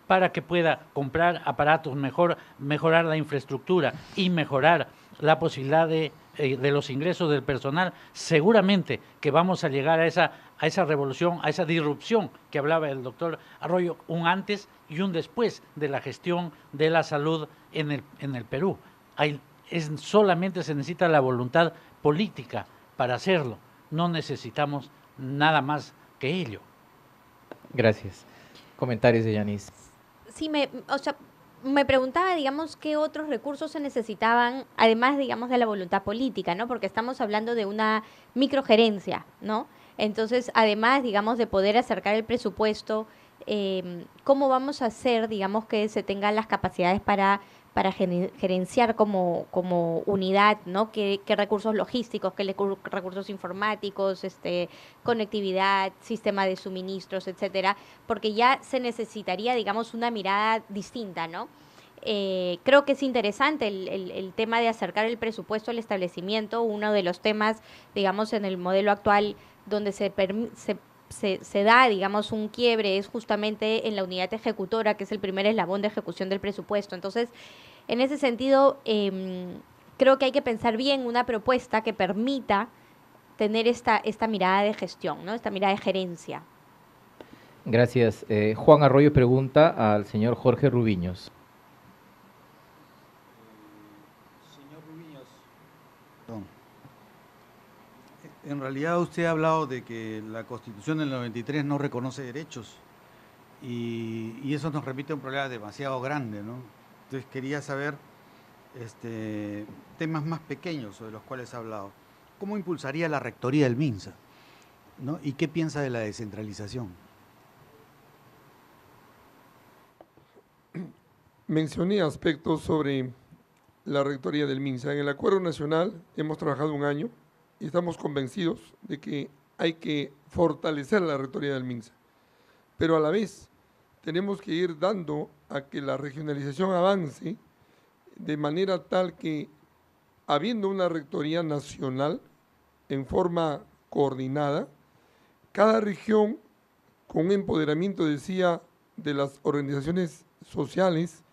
[SPEAKER 6] para que pueda comprar aparatos, mejorar la infraestructura y mejorar la posibilidad de los ingresos del personal, seguramente que vamos a llegar a esa revolución, a esa disrupción que hablaba el doctor Arroyo, un antes y un después de la gestión de la salud en el Perú. Solamente se necesita la voluntad política para hacerlo, no necesitamos nada más que ello.
[SPEAKER 1] Gracias. Comentarios de Yanis.
[SPEAKER 4] Sí, me preguntaba, digamos, qué otros recursos se necesitaban, además, digamos, de la voluntad política, ¿no? Porque estamos hablando de una microgerencia, ¿no? Entonces, además, digamos, de poder acercar el presupuesto, ¿cómo vamos a hacer, digamos, que se tengan las capacidades para gerenciar como unidad, ¿no? ¿Qué recursos logísticos, qué recursos informáticos, conectividad, sistema de suministros, etcétera? Porque ya se necesitaría, digamos, una mirada distinta, ¿no? Creo que es interesante el tema de acercar el presupuesto al establecimiento, uno de los temas, digamos, en el modelo actual donde se da, digamos, un quiebre es justamente en la unidad ejecutora, que es el primer eslabón de ejecución del presupuesto. Entonces, en ese sentido, creo que hay que pensar bien una propuesta que permita tener esta mirada de gestión, ¿no? Esta mirada de gerencia.
[SPEAKER 1] Gracias. Juan Arroyo pregunta al señor Jorge Rubiños.
[SPEAKER 7] Señor Rubiños. En realidad usted ha hablado de que la Constitución del 93 no reconoce derechos y eso nos repite un problema demasiado grande, ¿no? Entonces quería saber temas más pequeños sobre los cuales ha hablado. ¿Cómo impulsaría la rectoría del MINSA? ¿No? ¿Y qué piensa de la descentralización?
[SPEAKER 5] Mencioné aspectos sobre la rectoría del MINSA. En el Acuerdo Nacional hemos trabajado un año y estamos convencidos de que hay que fortalecer la rectoría del MINSA. Pero a la vez tenemos que ir dando a que la regionalización avance de manera tal que, habiendo una rectoría nacional en forma coordinada, cada región con un empoderamiento, decía, de las organizaciones sociales,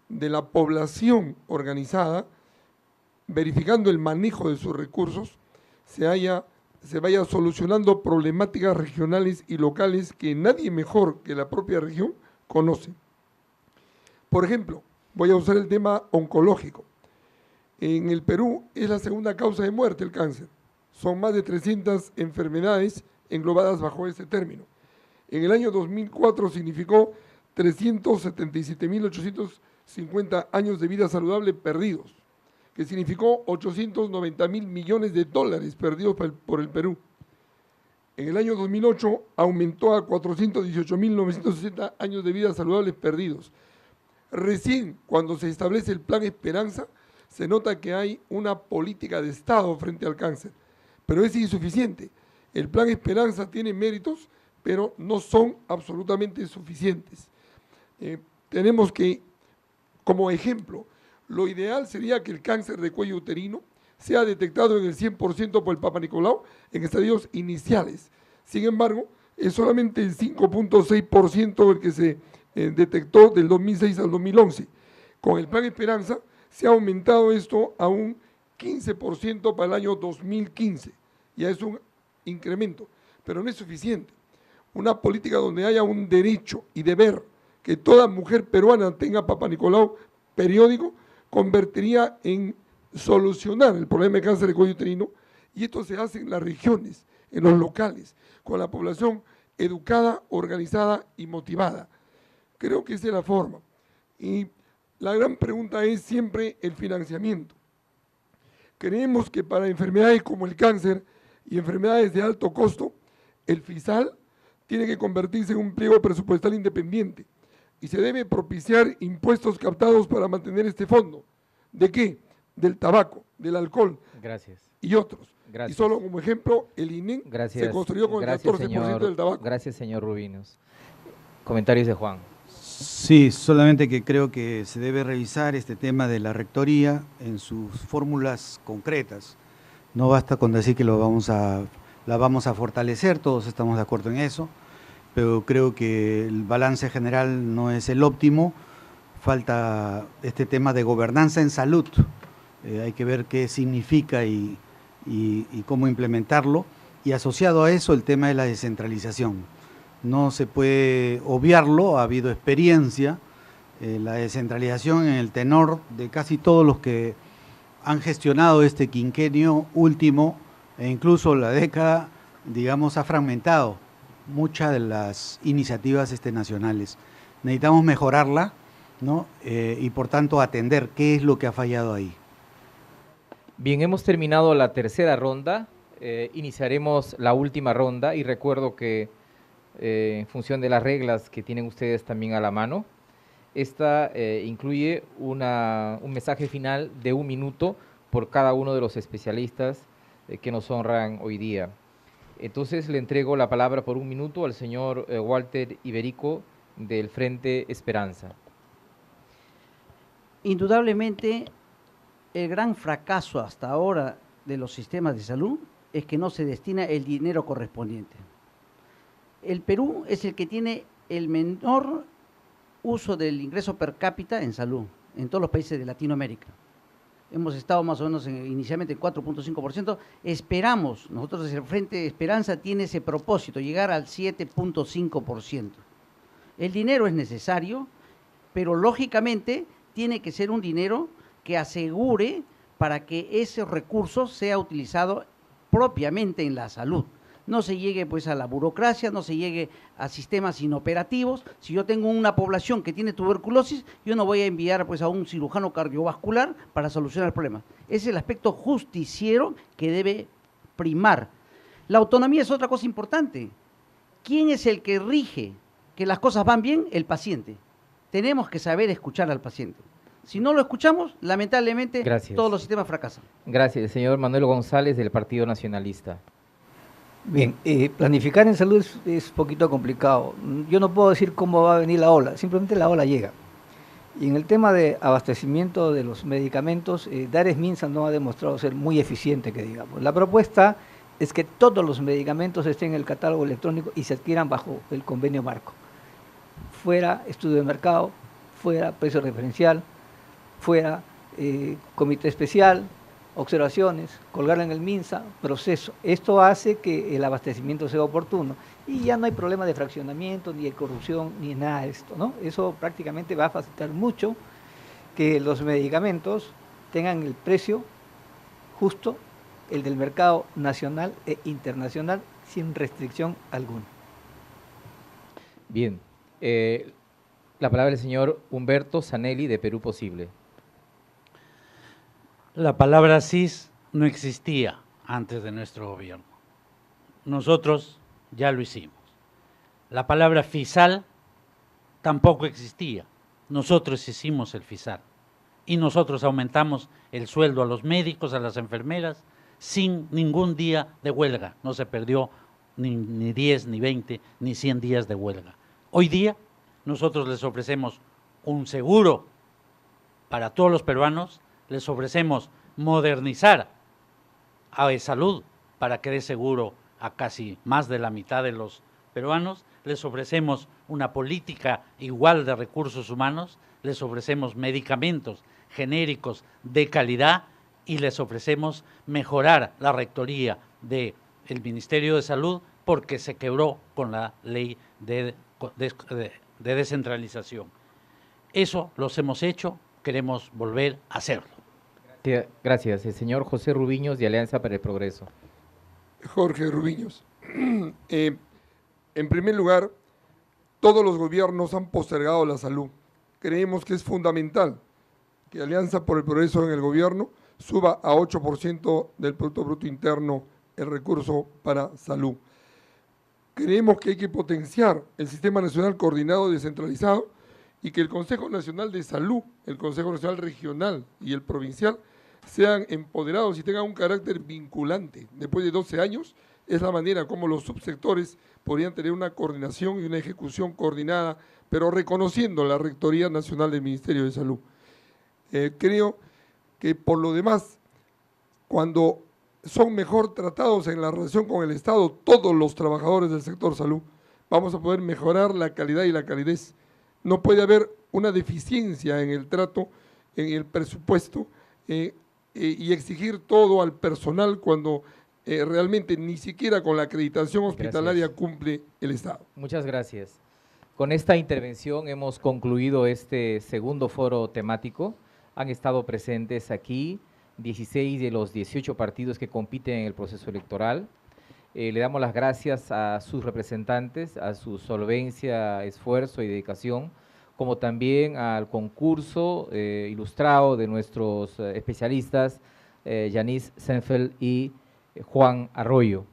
[SPEAKER 5] de la población organizada, verificando el manejo de sus recursos, se vaya solucionando problemáticas regionales y locales que nadie mejor que la propia región conoce. Por ejemplo, voy a usar el tema oncológico. En el Perú es la segunda causa de muerte el cáncer. Son más de 300 enfermedades englobadas bajo ese término. En el año 2004 significó 377.850 años de vida saludable perdidos, que significó 890.000 millones de dólares perdidos por el Perú. En el año 2008 aumentó a 418.960 años de vida saludables perdidos. Recién cuando se establece el Plan Esperanza, se nota que hay una política de Estado frente al cáncer, pero es insuficiente. El Plan Esperanza tiene méritos, pero no son absolutamente suficientes. Tenemos que, como ejemplo, lo ideal sería que el cáncer de cuello uterino sea detectado en el 100% por el Papa Nicolau en estadios iniciales. Sin embargo, es solamente el 5.6% el que se detectó del 2006 al 2011. Con el Plan Esperanza se ha aumentado esto a un 15% para el año 2015. Ya es un incremento, pero no es suficiente. Una política donde haya un derecho y deber que toda mujer peruana tenga Papa Nicolau periódico convertiría en solucionar el problema de cáncer de cuello uterino, y esto se hace en las regiones, en los locales, con la población educada, organizada y motivada. Creo que esa es la forma. Y la gran pregunta es siempre el financiamiento. Creemos que para enfermedades como el cáncer y enfermedades de alto costo, el FISAL tiene que convertirse en un pliego presupuestal independiente y se debe propiciar impuestos captados para mantener este fondo. ¿De qué? Del tabaco, del alcohol.
[SPEAKER 1] Gracias.
[SPEAKER 5] Y otros.
[SPEAKER 1] Gracias.
[SPEAKER 5] Y solo como ejemplo, el INEN se construyó con el 14% del tabaco.
[SPEAKER 1] Gracias, señor Rubinos. Comentarios de Juan.
[SPEAKER 7] Sí, solamente que creo que se debe revisar este tema de la rectoría en sus fórmulas concretas. No basta con decir que la vamos a fortalecer, todos estamos de acuerdo en eso, pero creo que el balance general no es el óptimo. Falta este tema de gobernanza en salud. Hay que ver qué significa y cómo implementarlo. Y asociado a eso el tema de la descentralización. No se puede obviarlo, ha habido experiencia, la descentralización en el tenor de casi todos los que han gestionado este quinquenio último, e incluso la década, digamos, ha fragmentado muchas de las iniciativas nacionales. Necesitamos mejorarla, ¿no? Y por tanto atender qué es lo que ha fallado ahí.
[SPEAKER 1] Bien, hemos terminado la tercera ronda, iniciaremos la última ronda y recuerdo que en función de las reglas que tienen ustedes también a la mano, esta incluye un mensaje final de 1 minuto por cada uno de los especialistas que nos honran hoy día. Entonces le entrego la palabra por 1 minuto al señor Walter Iberico del Frente Esperanza.
[SPEAKER 2] Indudablemente, el gran fracaso hasta ahora de los sistemas de salud es que no se destina el dinero correspondiente. El Perú es el que tiene el menor uso del ingreso per cápita en salud en todos los países de Latinoamérica. Hemos estado más o menos inicialmente en 4.5%. Esperamos, nosotros desde el Frente Esperanza tiene ese propósito, llegar al 7.5%. El dinero es necesario, pero lógicamente tiene que ser un dinero que asegure para que ese recurso sea utilizado propiamente en la salud. No se llegue pues a la burocracia, no se llegue a sistemas inoperativos. Si yo tengo una población que tiene tuberculosis, yo no voy a enviar pues a un cirujano cardiovascular para solucionar el problema. Ese es el aspecto justiciero que debe primar. La autonomía es otra cosa importante. ¿Quién es el que rige que las cosas van bien? El paciente. Tenemos que saber escuchar al paciente. Si no lo escuchamos, lamentablemente todos los sistemas fracasan.
[SPEAKER 1] Gracias, señor Manuel González del Partido Nacionalista.
[SPEAKER 3] Bien, planificar en salud es poquito complicado. Yo no puedo decir cómo va a venir la ola, simplemente la ola llega. Y en el tema de abastecimiento de los medicamentos, Dares Minsa no ha demostrado ser muy eficiente, que digamos. La propuesta es que todos los medicamentos estén en el catálogo electrónico y se adquieran bajo el convenio marco. Fuera estudio de mercado, fuera precio referencial, fuera comité especial, observaciones, colgarla en el MINSA, proceso. Esto hace que el abastecimiento sea oportuno y ya no hay problema de fraccionamiento, ni de corrupción, ni nada de esto, ¿no? Eso prácticamente va a facilitar mucho que los medicamentos tengan el precio justo, el del mercado nacional e internacional, sin restricción alguna.
[SPEAKER 1] Bien, la palabra del señor Humberto Zanelli de Perú Posible.
[SPEAKER 6] La palabra CIS no existía antes de nuestro gobierno. Nosotros ya lo hicimos. La palabra FISAL tampoco existía. nosotros hicimos el FISAR y nosotros aumentamos el sueldo a los médicos, a las enfermeras, sin ningún día de huelga. No se perdió ni 10, ni 20, ni 100 días de huelga. Hoy día nosotros les ofrecemos un seguro para todos los peruanos, les ofrecemos modernizar a Salud para que dé seguro a casi más de la mitad de los peruanos, les ofrecemos una política igual de recursos humanos, les ofrecemos medicamentos genéricos de calidad y les ofrecemos mejorar la rectoría del Ministerio de Salud porque se quebró con la ley de descentralización. Eso los hemos hecho, queremos volver a hacerlo.
[SPEAKER 1] Gracias. El señor José Rubiños, de Alianza para el Progreso.
[SPEAKER 5] Jorge Rubiños. En primer lugar, todos los gobiernos han postergado la salud. Creemos que es fundamental que Alianza por el Progreso en el gobierno suba a 8% del Producto Bruto Interno el recurso para salud. Creemos que hay que potenciar el Sistema Nacional Coordinado Descentralizado y que el Consejo Nacional de Salud, el Consejo Nacional Regional y el Provincial sean empoderados y tengan un carácter vinculante. Después de 12 años, es la manera como los subsectores podrían tener una coordinación y una ejecución coordinada, pero reconociendo la Rectoría Nacional del Ministerio de Salud. Creo que por lo demás, cuando son mejor tratados en la relación con el Estado todos los trabajadores del sector salud, vamos a poder mejorar la calidad y la calidez. No puede haber una deficiencia en el trato, en el presupuesto y exigir todo al personal cuando realmente ni siquiera con la acreditación hospitalaria cumple el Estado.
[SPEAKER 1] Muchas gracias. Con esta intervención hemos concluido este segundo foro temático. Han estado presentes aquí 16 de los 18 partidos que compiten en el proceso electoral. Le damos las gracias a sus representantes, a su solvencia, esfuerzo y dedicación, como también al concurso ilustrado de nuestros especialistas, Yanis Senfeld y Juan Arroyo.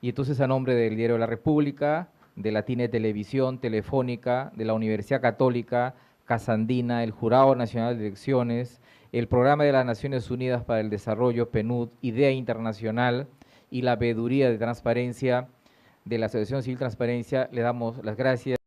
[SPEAKER 1] Y entonces, a nombre del Diario de la República, de Latine Televisión, Telefónica, de la Universidad Católica, Casandina, el Jurado Nacional de Elecciones, el Programa de las Naciones Unidas para el Desarrollo, PNUD, IDEA Internacional y la Veeduría de Transparencia de la Asociación Civil Transparencia, le damos las gracias.